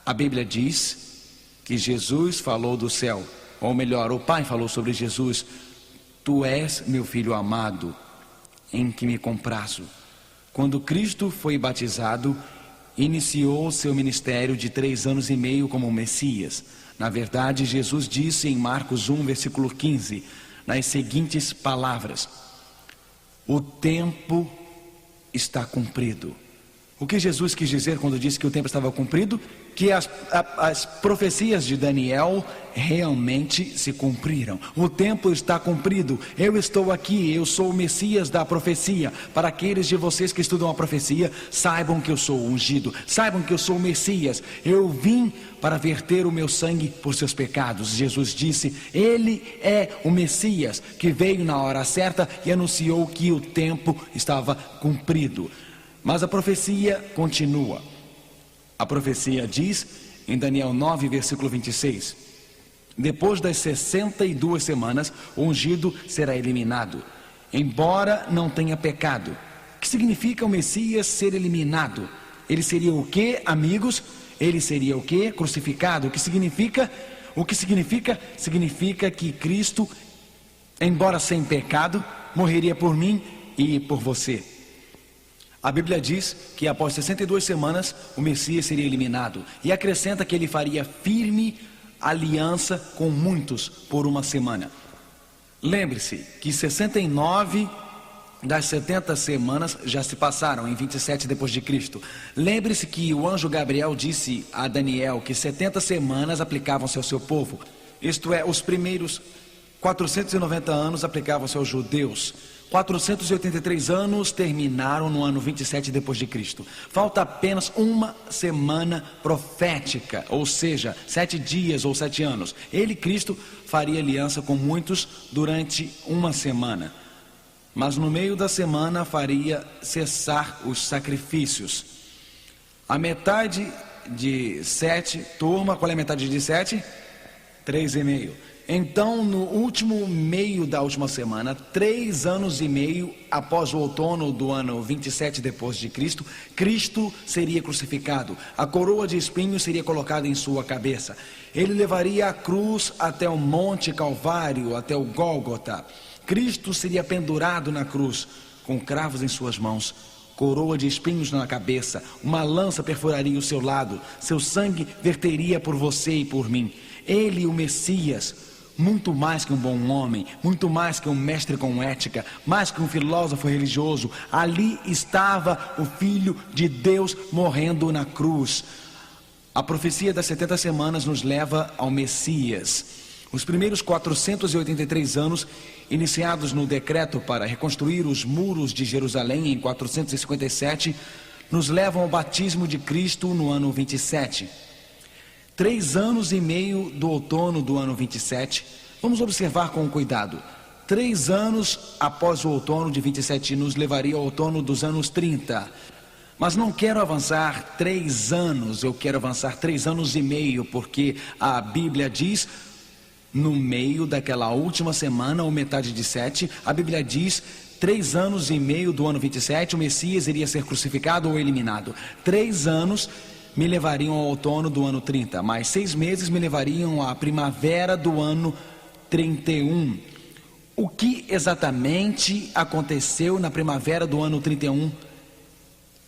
A Bíblia diz que Jesus falou do céu, ou melhor, o Pai falou sobre Jesus: Tu és meu filho amado, em que me comprazo. Quando Cristo foi batizado, iniciou seu ministério de 3 anos e meio como Messias. Na verdade, Jesus disse em Marcos 1, versículo 15, nas seguintes palavras: O tempo está cumprido. O que Jesus quis dizer quando disse que o tempo estava cumprido? Que as profecias de Daniel realmente se cumpriram. O tempo está cumprido. Eu estou aqui, eu sou o Messias da profecia. Para aqueles de vocês que estudam a profecia, saibam que eu sou o ungido, saibam que eu sou o Messias. Eu vim para verter o meu sangue por seus pecados. Jesus disse: Ele é o Messias que veio na hora certa e anunciou que o tempo estava cumprido. Mas a profecia continua. A profecia diz em Daniel 9, versículo 26: Depois das 62 semanas, o ungido será eliminado, embora não tenha pecado. O que significa o Messias ser eliminado? Ele seria o quê, amigos? Ele seria o quê? Crucificado. O que significa? Significa que Cristo, embora sem pecado, morreria por mim e por você. A Bíblia diz que após 62 semanas o Messias seria eliminado, e acrescenta que ele faria firme aliança com muitos por 1 semana. Lembre-se que 69 das 70 semanas já se passaram em 27 depois de Cristo. Lembre-se que o anjo Gabriel disse a Daniel que 70 semanas aplicavam-se ao seu povo, isto é, os primeiros 490 anos aplicavam-se aos judeus. 483 anos terminaram no ano 27 depois de Cristo. Falta apenas 1 semana profética, ou seja, 7 dias ou 7 anos. Ele, Cristo, faria aliança com muitos durante 1 semana. Mas no meio da semana faria cessar os sacrifícios. A metade de 7, turma, qual é a metade de 7? 3,5. Então, no último meio da última semana, 3 anos e meio após o outono do ano 27 depois de Cristo, Cristo seria crucificado. A coroa de espinhos seria colocada em sua cabeça. Ele levaria a cruz até o Monte Calvário, até o Gólgota. Cristo seria pendurado na cruz, com cravos em suas mãos, coroa de espinhos na cabeça, uma lança perfuraria o seu lado, seu sangue verteria por você e por mim. Ele, o Messias, muito mais que um bom homem, muito mais que um mestre com ética, mais que um filósofo religioso, ali estava o Filho de Deus morrendo na cruz. A profecia das 70 semanas nos leva ao Messias. Os primeiros 483 anos, iniciados no decreto para reconstruir os muros de Jerusalém em 457, nos levam ao batismo de Cristo no ano 27. 3 anos e meio do outono do ano 27, vamos observar com cuidado. 3 anos após o outono de 27 nos levaria ao outono dos anos 30. Mas não quero avançar 3 anos, eu quero avançar 3 anos e meio, porque a Bíblia diz, no meio daquela última semana, ou metade de 7, a Bíblia diz: 3 anos e meio do ano 27, o Messias iria ser crucificado ou eliminado. 3 anos me levariam ao outono do ano 30, mais 6 meses me levariam à primavera do ano 31. O que exatamente aconteceu na primavera do ano 31?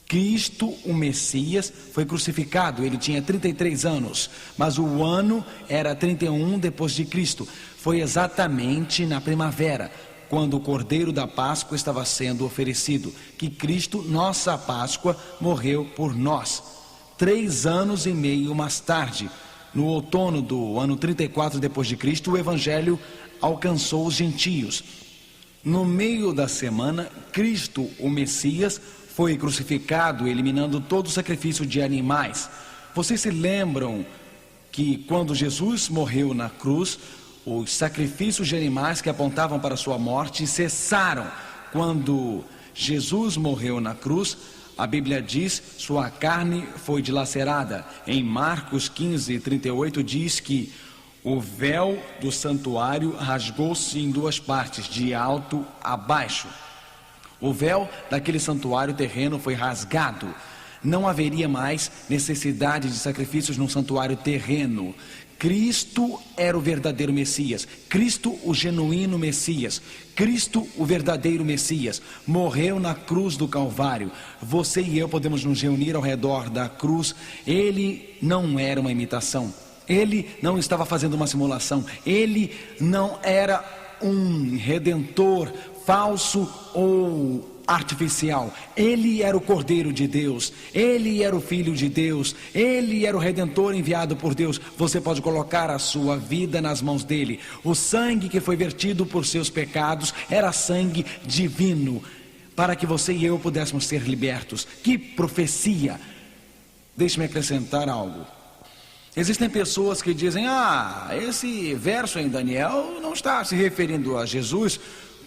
Cristo, o Messias, foi crucificado. Ele tinha 33 anos, mas o ano era 31 depois de Cristo. Foi exatamente na primavera, quando o Cordeiro da Páscoa estava sendo oferecido, que Cristo, nossa Páscoa, morreu por nós. 3 anos e meio mais tarde, no outono do ano 34 depois de Cristo, o Evangelho alcançou os gentios. No meio da semana, Cristo, o Messias, foi crucificado, eliminando todo o sacrifício de animais. Vocês se lembram que quando Jesus morreu na cruz, os sacrifícios de animais que apontavam para a sua morte cessaram. Quando Jesus morreu na cruz, a Bíblia diz, sua carne foi dilacerada. Em Marcos 15, 38 diz que o véu do santuário rasgou-se em 2 partes, de alto a baixo. O véu daquele santuário terreno foi rasgado. Não haveria mais necessidade de sacrifícios num santuário terreno. Cristo era o verdadeiro Messias, Cristo o genuíno Messias, Cristo o verdadeiro Messias, morreu na cruz do Calvário. Você e eu podemos nos reunir ao redor da cruz. Ele não era uma imitação, ele não estava fazendo uma simulação, ele não era um redentor falso ou artificial. Ele era o Cordeiro de Deus, ele era o Filho de Deus, ele era o Redentor enviado por Deus. Você pode colocar a sua vida nas mãos dele. O sangue que foi vertido por seus pecados era sangue divino, para que você e eu pudéssemos ser libertos. Que profecia! Deixe-me acrescentar algo. Existem pessoas que dizem: esse verso em Daniel não está se referindo a Jesus,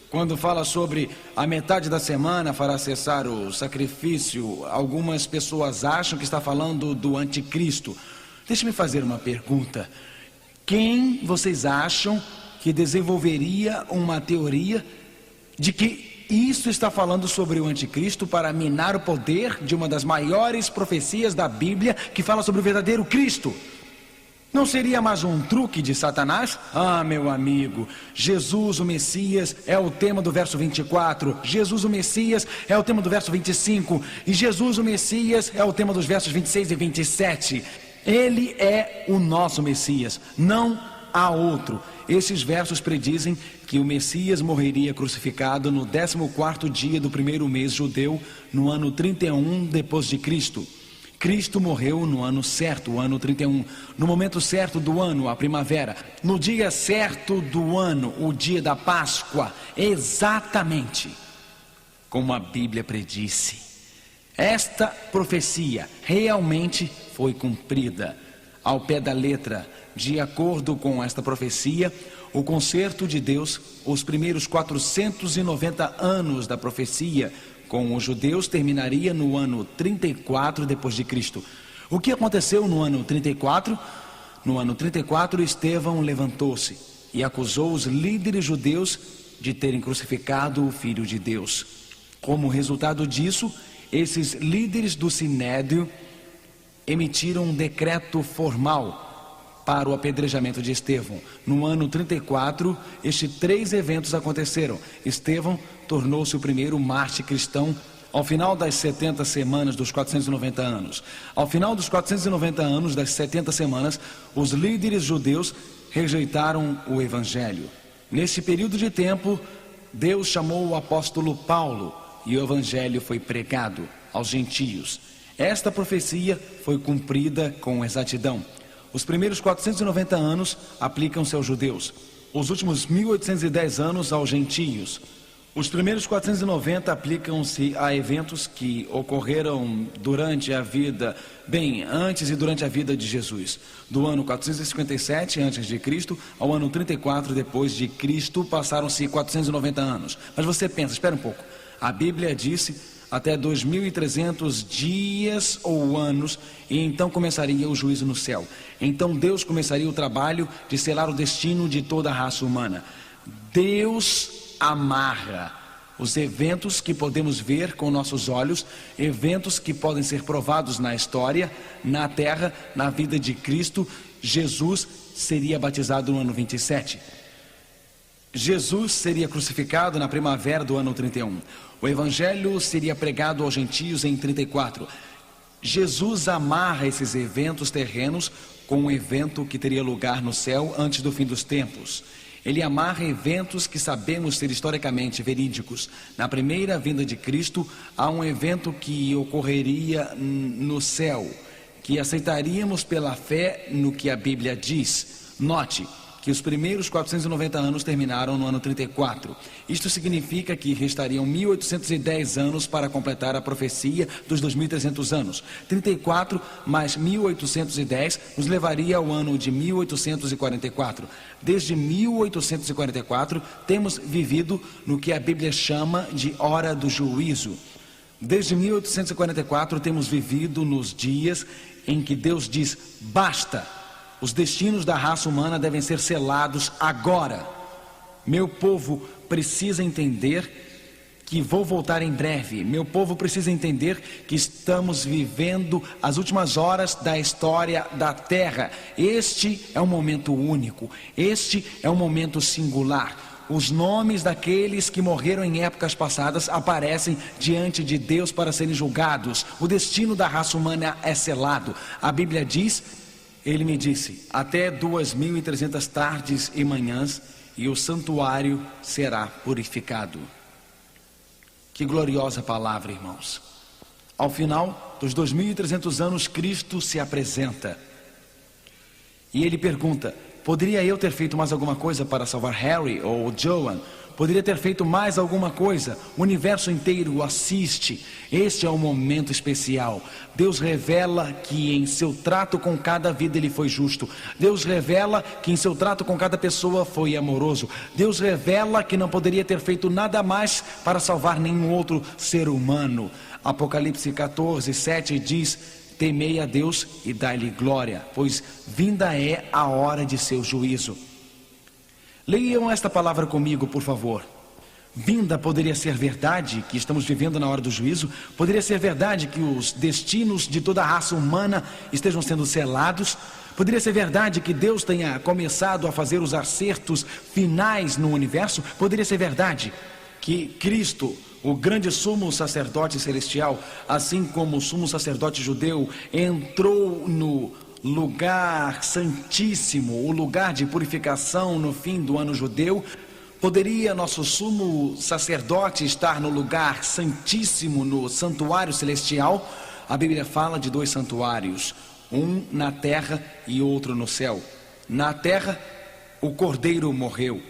quando fala sobre a metade da semana fará cessar o sacrifício. Algumas pessoas acham que está falando do anticristo. Deixe-me fazer uma pergunta. Quem vocês acham que desenvolveria uma teoria de que isso está falando sobre o anticristo para minar o poder de uma das maiores profecias da Bíblia, que fala sobre o verdadeiro Cristo? Não seria mais um truque de Satanás? Meu amigo, Jesus o Messias é o tema do verso 24, Jesus o Messias é o tema do verso 25, e Jesus o Messias é o tema dos versos 26 e 27. Ele é o nosso Messias, não há outro. Esses versos predizem que o Messias morreria crucificado no 14º dia do primeiro mês judeu, no ano 31 depois de Cristo. Cristo morreu no ano certo, o ano 31, no momento certo do ano, a primavera, no dia certo do ano, o dia da Páscoa, exatamente como a Bíblia predisse. Esta profecia realmente foi cumprida ao pé da letra. De acordo com esta profecia, o concerto de Deus, os primeiros 490 anos da profecia com os judeus terminaria no ano 34 depois de Cristo. O que aconteceu no ano 34? No ano 34, Estevão levantou-se e acusou os líderes judeus de terem crucificado o Filho de Deus. Como resultado disso, esses líderes do Sinédrio emitiram um decreto formal para o apedrejamento de Estevão. No ano 34, estes 3 eventos aconteceram. Estevão tornou-se o primeiro mártir cristão ao final das 70 semanas dos 490 anos. Ao final dos 490 anos das 70 semanas, os líderes judeus rejeitaram o Evangelho. Nesse período de tempo, Deus chamou o apóstolo Paulo e o Evangelho foi pregado aos gentios. Esta profecia foi cumprida com exatidão. Os primeiros 490 anos aplicam-se aos judeus, os últimos 1810 anos aos gentios. Os primeiros 490 aplicam-se a eventos que ocorreram durante a vida, antes e durante a vida de Jesus. Do ano 457 a.C. ao ano 34 depois de Cristo, passaram-se 490 anos. Mas você pensa, espera um pouco, a Bíblia disse até 2.300 dias ou anos, e então começaria o juízo no céu. Então Deus começaria o trabalho de selar o destino de toda a raça humana. Deus amarra os eventos que podemos ver com nossos olhos, eventos que podem ser provados na história, na terra, na vida de Cristo. Jesus seria batizado no ano 27. Jesus seria crucificado na primavera do ano 31. O Evangelho seria pregado aos gentios em 34. Jesus amarra esses eventos terrenos com um evento que teria lugar no céu antes do fim dos tempos. Ele amarra eventos que sabemos ser historicamente verídicos. Na primeira vinda de Cristo, há um evento que ocorreria no céu, que aceitaríamos pela fé no que a Bíblia diz. Note que os primeiros 490 anos terminaram no ano 34. Isto significa que restariam 1810 anos para completar a profecia dos 2.300 anos. 34 mais 1810 nos levaria ao ano de 1844. Desde 1844 temos vivido no que a Bíblia chama de hora do juízo. Desde 1844 temos vivido nos dias em que Deus diz: basta! Os destinos da raça humana devem ser selados agora. Meu povo precisa entender que vou voltar em breve. Meu povo precisa entender que estamos vivendo as últimas horas da história da terra. Este é um momento único, este é um momento singular. Os nomes daqueles que morreram em épocas passadas aparecem diante de Deus para serem julgados. O destino da raça humana é selado. A Bíblia diz, ele me disse, até 2.300 tardes e manhãs, e o santuário será purificado. Que gloriosa palavra, irmãos. Ao final dos 2.300 anos, Cristo se apresenta. E ele pergunta, poderia eu ter feito mais alguma coisa para salvar Harry ou Joan? Poderia ter feito mais alguma coisa? O universo inteiro o assiste. Este é um momento especial. Deus revela que em seu trato com cada vida ele foi justo. Deus revela que em seu trato com cada pessoa foi amoroso. Deus revela que não poderia ter feito nada mais para salvar nenhum outro ser humano. Apocalipse 14:7 diz, temei a Deus e dai-lhe glória, pois vinda é a hora de seu juízo. Leiam esta palavra comigo, por favor. Vinda poderia ser verdade, que estamos vivendo na hora do juízo. Poderia ser verdade que os destinos de toda a raça humana estejam sendo selados. Poderia ser verdade que Deus tenha começado a fazer os acertos finais no universo. Poderia ser verdade que Cristo, o grande sumo sacerdote celestial, assim como o sumo sacerdote judeu, entrou no lugar santíssimo, o lugar de purificação no fim do ano judeu. Poderia nosso sumo sacerdote estar no lugar santíssimo, no santuário celestial? A Bíblia fala de dois santuários, um na terra e outro no céu. Na terra, o Cordeiro morreu.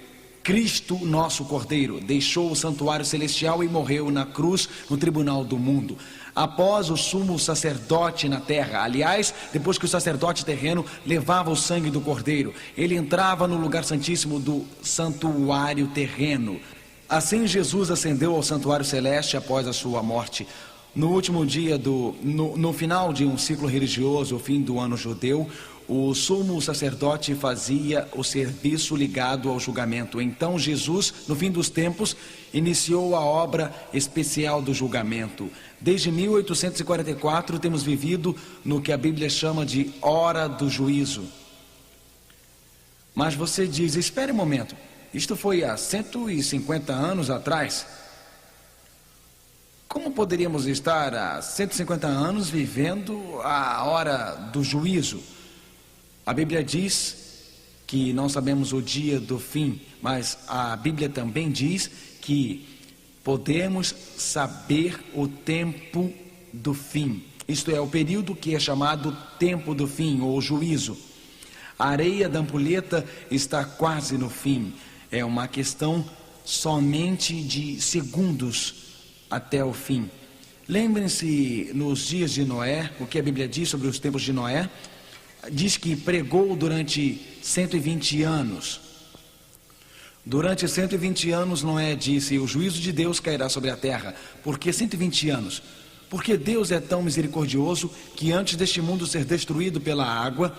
Cristo, nosso Cordeiro, deixou o santuário celestial e morreu na cruz, no tribunal do mundo. Após o sumo sacerdote na terra, aliás, depois que o sacerdote terreno levava o sangue do Cordeiro, ele entrava no lugar santíssimo do santuário terreno. Assim Jesus ascendeu ao santuário celeste após a sua morte. No último dia no final de um ciclo religioso, o fim do ano judeu, o sumo sacerdote fazia o serviço ligado ao julgamento. Então Jesus, no fim dos tempos, iniciou a obra especial do julgamento. Desde 1844 temos vivido no que a Bíblia chama de hora do juízo. Mas você diz, espere um momento, isto foi há 150 anos atrás. Como poderíamos estar há 150 anos vivendo a hora do juízo? A Bíblia diz que não sabemos o dia do fim, mas a Bíblia também diz que podemos saber o tempo do fim. Isto é, o período que é chamado tempo do fim, ou juízo. A areia da ampulheta está quase no fim. É uma questão somente de segundos até o fim. Lembrem-se, nos dias de Noé, o que a Bíblia diz sobre os tempos de Noé. Diz que pregou durante 120 anos. Durante 120 anos Noé disse, o juízo de Deus cairá sobre a terra. Por que 120 anos? Porque Deus é tão misericordioso que antes deste mundo ser destruído pela água,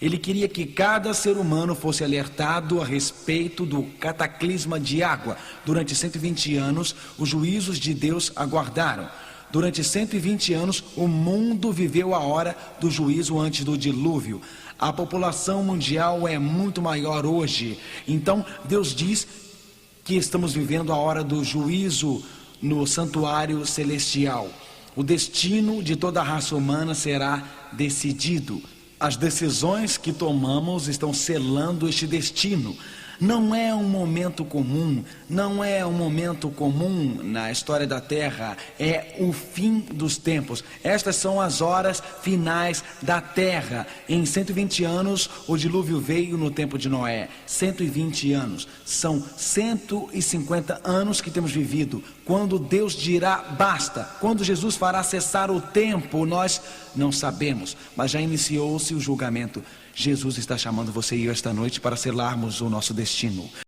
Ele queria que cada ser humano fosse alertado a respeito do cataclisma de água. Durante 120 anos, os juízos de Deus aguardaram. Durante 120 anos, o mundo viveu a hora do juízo antes do dilúvio. A população mundial é muito maior hoje. Então, Deus diz que estamos vivendo a hora do juízo no santuário celestial. O destino de toda a raça humana será decidido. As decisões que tomamos estão selando este destino. Não é um momento comum, não é um momento comum na história da Terra, é o fim dos tempos. Estas são as horas finais da Terra. Em 120 anos, o dilúvio veio no tempo de Noé. 120 anos, são 150 anos que temos vivido. Quando Deus dirá basta, quando Jesus fará cessar o tempo, nós não sabemos, mas já iniciou-se o julgamento. Jesus está chamando você e eu esta noite para selarmos o nosso destino.